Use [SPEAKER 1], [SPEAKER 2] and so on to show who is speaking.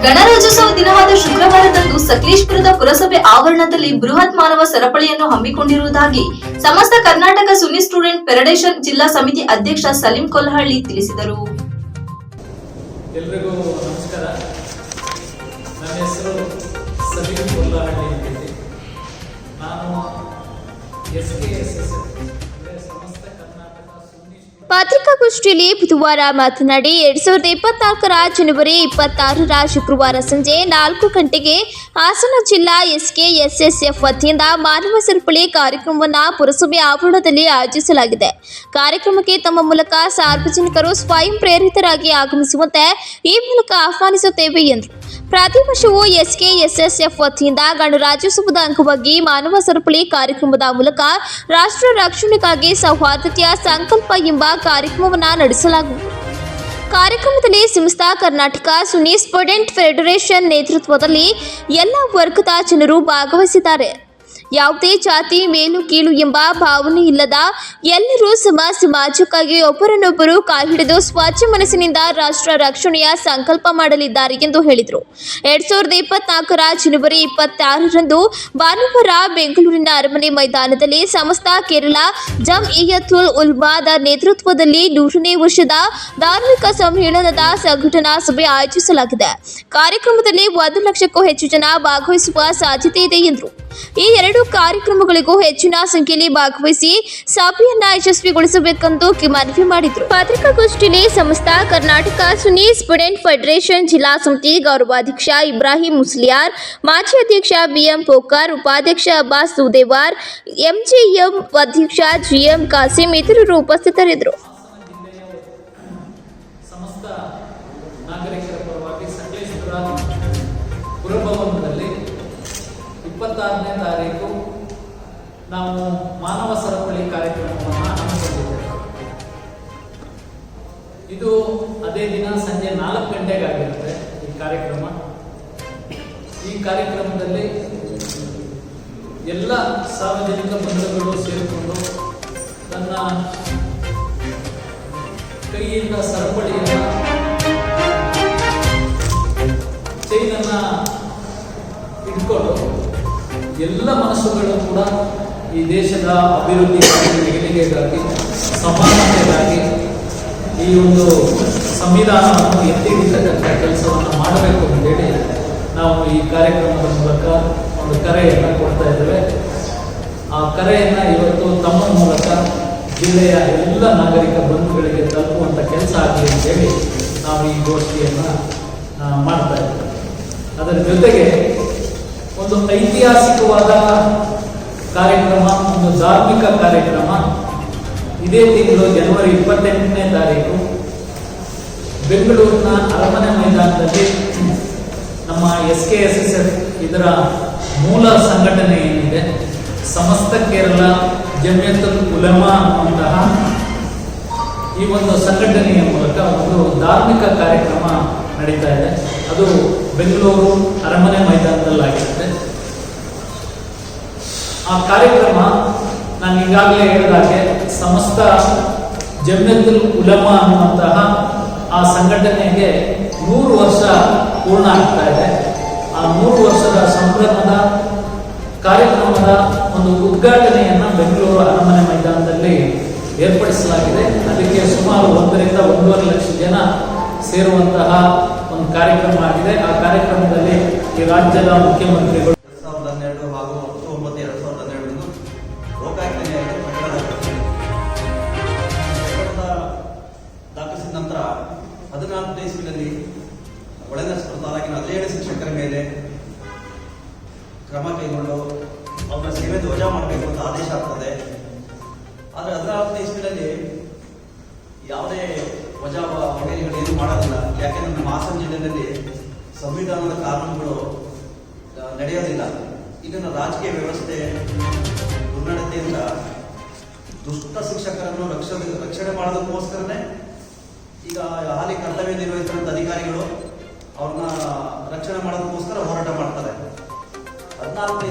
[SPEAKER 1] ಗಣರಾಜ್ಯೋತ್ಸವ ದಿನವಾದ ಶುಕ್ರವಾರದಂದು ಸಕಲೇಶಪುರದ ಪುರಸಭೆ ಆವರಣದಲ್ಲಿ ಬೃಹತ್ ಮಾನವ ಸರಪಳಿಯನ್ನು ಹಮ್ಮಿಕೊಂಡಿರುವುದಾಗಿ ಸಮಸ್ತ ಕರ್ನಾಟಕ ಸುನ್ನಿ ಸ್ಟೂಡೆಂಟ್ ಫೆಡರೇಷನ್ ಜಿಲ್ಲಾ ಸಮಿತಿ ಅಧ್ಯಕ್ಷ ಸಲೀಂ ಕೊಲ್ಹಳ್ಳಿ ತಿಳಿಸಿದರು.
[SPEAKER 2] ಎಲ್ಲರಿಗೂ ನಮಸ್ಕಾರ. ನನ್ನ ಹೆಸರು ಸಲೀಂ ಕೊಲ್ಹಳ್ಳಿ ಅಂತ. ನಾನು SKSSF
[SPEAKER 3] ಪತ್ರಿಕಾಗೋಷ್ಠಿಯಲ್ಲಿ ಬುಧವಾರ ಮಾತನಾಡಿ 2024 ಜನವರಿ 26 ಶುಕ್ರವಾರ ಸಂಜೆ 4 ಗಂಟೆಗೆ ಹಾಸನ ಜಿಲ್ಲಾ SKSSF ವತಿಯಿಂದ ಮಾನವ ಸರಪಳಿ ಕಾರ್ಯಕ್ರಮವನ್ನು ಪುರಸಭೆ ಆವರಣದಲ್ಲಿ ಆಯೋಜಿಸಲಾಗಿದೆ. ಕಾರ್ಯಕ್ರಮಕ್ಕೆ ತಮ್ಮ ಮೂಲಕ ಸಾರ್ವಜನಿಕರು ಸ್ವಯಂ ಪ್ರೇರಿತರಾಗಿ ಆಗಮಿಸುವಂತೆ ಈ ಮೂಲಕ ಆಹ್ವಾನಿಸುತ್ತೇವೆ ಎಂದರು. ಪ್ರತಿ ವರ್ಷವೂ SKSSF ವತಿಯಿಂದ ಗಣರಾಜ್ಯೋತ್ಸವದ ಅಂಗವಾಗಿ ಮಾನವ ಸರಪಳಿ ಕಾರ್ಯಕ್ರಮದ ಮೂಲಕ ರಾಷ್ಟ್ರ ರಕ್ಷಣೆಗಾಗಿ ಸೌಹಾರ್ದತೆಯ ಸಂಕಲ್ಪ ಎಂಬ ಕಾರ್ಯಕ್ರಮವನ್ನು ನಡೆಸಲಾಗುವುದು. ಕಾರ್ಯಕ್ರಮದಲ್ಲಿ ಸಮಸ್ತ ಕರ್ನಾಟಕ ಸುನ್ನಿ ಸ್ಟೂಡೆಂಟ್ ಫೆಡರೇಷನ್ ನೇತೃತ್ವದಲ್ಲಿ ಎಲ್ಲ ವರ್ಗದ ಜನರು ಭಾಗವಹಿಸಿದ್ದಾರೆ. ಯಾವುದೇ ಜಾತಿ ಮೇಲು ಕೀಳು ಎಂಬ ಭಾವನೆ ಇಲ್ಲದ ಎಲ್ಲರೂ ಸಮಾಜಕ್ಕಾಗಿ ಒಬ್ಬರನ್ನೊಬ್ಬರು ಕಾಯ್ಹಿಡಿದು ಸ್ವಚ್ಛ ಮನಸ್ಸಿನಿಂದ ರಾಷ್ಟ್ರ ರಕ್ಷಣೆಯ ಸಂಕಲ್ಪ ಮಾಡಲಿದ್ದಾರೆ ಎಂದು ಹೇಳಿದರು. 2024 ಜನವರಿ 26ರಂದು ಭಾನುವಾರ ಬೆಂಗಳೂರಿನ ಅರಮನೆ ಮೈದಾನದಲ್ಲಿ ಸಮಸ್ತ ಕೇರಳ ಜಮ್ಇಯತುಲ್ ಉಲಮಾದ ನೇತೃತ್ವದಲ್ಲಿ 100ನೇ ವರ್ಷದ ಧಾರ್ಮಿಕ ಸಮ್ಮೇಳನದ ಸಂಘಟನಾ ಸಭೆ ಆಯೋಜಿಸಲಾಗಿದೆ. ಕಾರ್ಯಕ್ರಮದಲ್ಲಿ 1 ಲಕ್ಷಕ್ಕೂ ಹೆಚ್ಚು ಜನ ಭಾಗವಹಿಸುವ ಸಾಧ್ಯತೆ ಇದೆ ಎಂದರು. ಈ 2 ಕಾರ್ಯಕ್ರಮಗಳಿಗೂ ಹೆಚ್ಚಿನ ಸಂಖ್ಯೆಯಲ್ಲಿ ಭಾಗವಹಿಸಿ ಸಭೆಯನ್ನ ಯಶಸ್ವಿಗೊಳಿಸಬೇಕೆಂದು ಮನವಿ ಮಾಡಿದರು. ಪತ್ರಿಕಾಗೋಷ್ಠಿಯಲ್ಲಿ ಸಮಸ್ತ ಕರ್ನಾಟಕ ಸುನ್ನಿ ಸ್ಟೂಡೆಂಟ್ ಫೆಡರೇಷನ್ ಜಿಲ್ಲಾ ಸಮಿತಿ ಗೌರವಾಧ್ಯಕ್ಷ ಇಬ್ರಾಹಿಂ ಮುಸ್ಲಿಯಾರ್, ಮಾಜಿ ಅಧ್ಯಕ್ಷ BM ಪೋಕರ್, ಉಪಾಧ್ಯಕ್ಷ ಅಬ್ಬಾಸ್ ಸುದೇವಾರ್, MGM ಅಧ್ಯಕ್ಷ GM ಕಾಸಿಂ ಇತರರು ಉಪಸ್ಥಿತರಿದ್ದರು.
[SPEAKER 2] ಸಮಸ್ತ ನಾಗರಿಕರ ಪರವಾಗಿ ಸಕಲೇಶಪುರ ಪುರಭವನದಲ್ಲಿ 26ನೇ ತಾರೀಕು ನಾವು ಮಾನವ ಸರಪಳಿ ಕಾರ್ಯಕ್ರಮವನ್ನು ಹಮ್ಮಿಕೊಂಡಿದ್ದೇವೆ. ಇದು ಅದೇ ದಿನ ಸಂಜೆ 4 ಗಂಟೆಗಾಗಿರುತ್ತೆ ಈ ಕಾರ್ಯಕ್ರಮ. ಈ ಕಾರ್ಯಕ್ರಮದಲ್ಲಿ ಎಲ್ಲ ಸಾರ್ವಜನಿಕ ಬಂಧುಗಳು ಸೇರಿಕೊಂಡು ತನ್ನ ಕೈಯಿಂದ ಸರಪಳಿಯನ್ನು ಚೈನನ್ನು ಇಟ್ಕೊಂಡು ಎಲ್ಲ ಮನಸ್ಸುಗಳು ಕೂಡ ಈ ದೇಶದ ಅಭಿವೃದ್ಧಿಗಾಗಿ, ಏಳಿಗೆಗಾಗಿ, ಸಮಾನತೆಗಾಗಿ ಈ ಒಂದು ಸಂವಿಧಾನವನ್ನು ಎತ್ತಿ ಹಿಡಿತಕ್ಕಂಥ ಕೆಲಸವನ್ನು ಮಾಡಬೇಕು ಅಂತೇಳಿ ನಾವು ಈ ಕಾರ್ಯಕ್ರಮದ ಮೂಲಕ ಒಂದು ಕರೆಯನ್ನು ಕೊಡ್ತಾ ಇದ್ದೇವೆ. ಆ ಕರೆಯನ್ನು ಇವತ್ತು ತಮ್ಮ ಮೂಲಕ ಜಿಲ್ಲೆಯ ಎಲ್ಲ ನಾಗರಿಕ ಬಂಧುಗಳಿಗೆ ತಲುಪುವಂಥ ಕೆಲಸ ಆಗಲಿ ಅಂತೇಳಿ ನಾವು ಈ ಗೋಷ್ಠಿಯನ್ನು ಮಾಡ್ತಾ ಇದ್ದೇವೆ. ಅದರ ಜೊತೆಗೆ ಒಂದು ಐತಿಹಾಸಿಕವಾದ ಕಾರ್ಯಕ್ರಮ, ಒಂದು ಧಾರ್ಮಿಕ ಕಾರ್ಯಕ್ರಮ ಇದೇ ತಿಂಗಳು ಜನವರಿ 28ನೇ ತಾರೀಕು ಬೆಂಗಳೂರಿನ ಅರಮನೆ ಮೈದಾನದಲ್ಲಿ ನಮ್ಮ SKSSF ಇದರ ಮೂಲ ಸಂಘಟನೆ ಏನಿದೆ, ಸಮಸ್ತ ಕೇರಳ ಜಮ್ಇಯತುಲ್ ಉಲಮಾ ಅನ್ನುವಂತಹ ಈ ಒಂದು ಸಂಘಟನೆಯ ಮೂಲಕ ಒಂದು ಧಾರ್ಮಿಕ ಕಾರ್ಯಕ್ರಮ ನಡೀತಾ ಇದೆ. ಅದು ಬೆಂಗಳೂರು ಅರಮನೆ ಮೈದಾನದಲ್ಲಾಗಿರುತ್ತೆ. ಆ ಕಾರ್ಯಕ್ರಮ ನಾನು ಈಗಾಗಲೇ ಹೇಳಿದಾಗೆ ಸಮಸ್ತ ಜಮ್ಇಯತುಲ್ ಉಲಮಾ ಅನ್ನುವಂತಹ ಆ ಸಂಘಟನೆಗೆ 100 ವರ್ಷ ಪೂರ್ಣ ಆಗ್ತಾ ಇದೆ. ಆ 100 ವರ್ಷದ ಸಂಭ್ರಮದ ಕಾರ್ಯಕ್ರಮದ ಒಂದು ಉದ್ಘಾಟನೆಯನ್ನು ಬೆಂಗಳೂರು ಅರಮನೆ ಮೈದಾನದಲ್ಲಿ ಏರ್ಪಡಿಸಲಾಗಿದೆ. ಅದಕ್ಕೆ ಸುಮಾರು 1 ರಿಂದ 1.5 ಲಕ್ಷ ಜನ ಸೇರುವಂತಹ ಒಂದು ಕಾರ್ಯಕ್ರಮ ಆಗಿದೆ. ಆ ಕಾರ್ಯಕ್ರಮದಲ್ಲಿ ಈ ರಾಜ್ಯದ ಮುಖ್ಯಮಂತ್ರಿಗಳು
[SPEAKER 4] 2012 ಹಾಗೂ 2012 ಲೋಕಾಯುಕ್ತನೆಯಾಗಿ ದಾಖಲಿಸಿದ ನಂತರ 14ನೇ ಇಸ್ವಿನಲ್ಲಿ ಒಳನರ್ಸ್ಪುರ ತಾಲೂಕಿನ 17 ಶಿಕ್ಷಕರ ಮೇಲೆ ಕ್ರಮ ಕೈಗೊಂಡು ಅವರ ಸೇವೆ ವಜಾ ಮಾಡಬೇಕು ಅಂತ ಆದೇಶ ಆಗ್ತದೆ. ಆದರೆ 14ನೇ ಇಸ್ವಿನಲ್ಲಿ ಯಾವುದೇ ವಜಾ ವಗೇರಿಗಳು ಏನು ಮಾಡೋದಿಲ್ಲ. ಯಾಕೆಂದ್ರೆ ನಮ್ಮ ಹಾಸನ ಜಿಲ್ಲೆಯಲ್ಲಿ ಸಂವಿಧಾನದ ಕಾನೂನುಗಳು ನಡೆಯೋದಿಲ್ಲ. ಇದನ್ನು ರಾಜಕೀಯ ವ್ಯವಸ್ಥೆ ದುರ್ನಡತೆಯಿಂದ ದುಷ್ಟ ಶಿಕ್ಷಕರನ್ನು ರಕ್ಷಣೆ ಮಾಡೋದಕ್ಕೋಸ್ಕರನೇ ಈಗ ಹಾಲಿ ಕರ್ತವ್ಯ ನಿರ್ವಹಿಸಿದಂಥ ಅಧಿಕಾರಿಗಳು ಅವ್ರನ್ನ ರಕ್ಷಣೆ ಮಾಡೋದಕ್ಕೋಸ್ಕರ ಹೋರಾಟ ಮಾಡ್ತಾರೆ. 14ನೇ